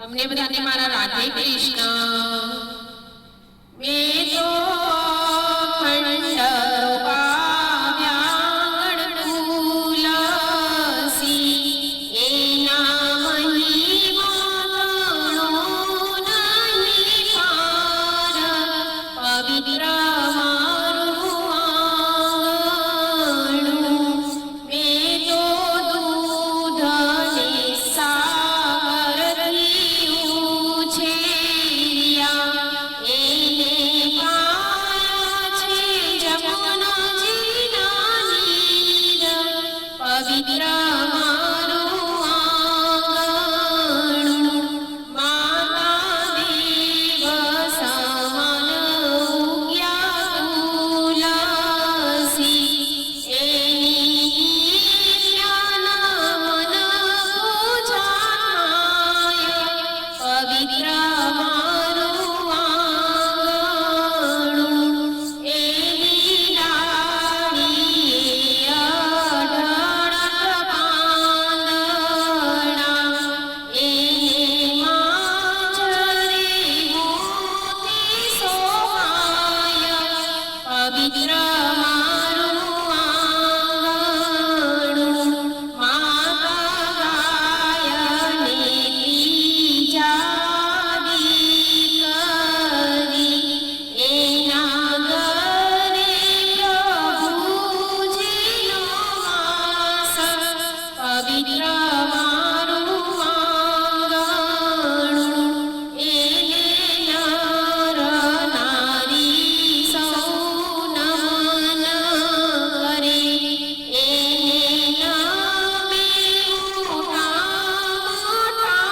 તમને બધાને મારા રાધે કૃષ્ણ. મેં તો ખંડરો પાવ્યા તુલસી, એના મહિમા ગણો નહીં પાર. પવિત્ર મારું આંગણું, મેં તો દૂધ ને સાગરથી ઉછેર્યા, એને પાયા છે જમુનાજીના નીર. પવિત્ર મારું આંગણું, માતા દેવ સમાન ઉગ્યા તુલસી, એની કીર્તન મન પૂજાય. પવિત્ર મારું આંગણું, એની ડાળીએ અઢળક પાંદડા, એને માંજરે મોતી શોભાય. પવિત્ર મારું આંગણું, માતા ગાયને ત્રીજા દીકરી, એના ઘરે પ્રભુજીનો વાસ. પવિત્ર મારું આંગણું, એને નર નારી સૌ નમન કરે. એને નમે મોટા મોટા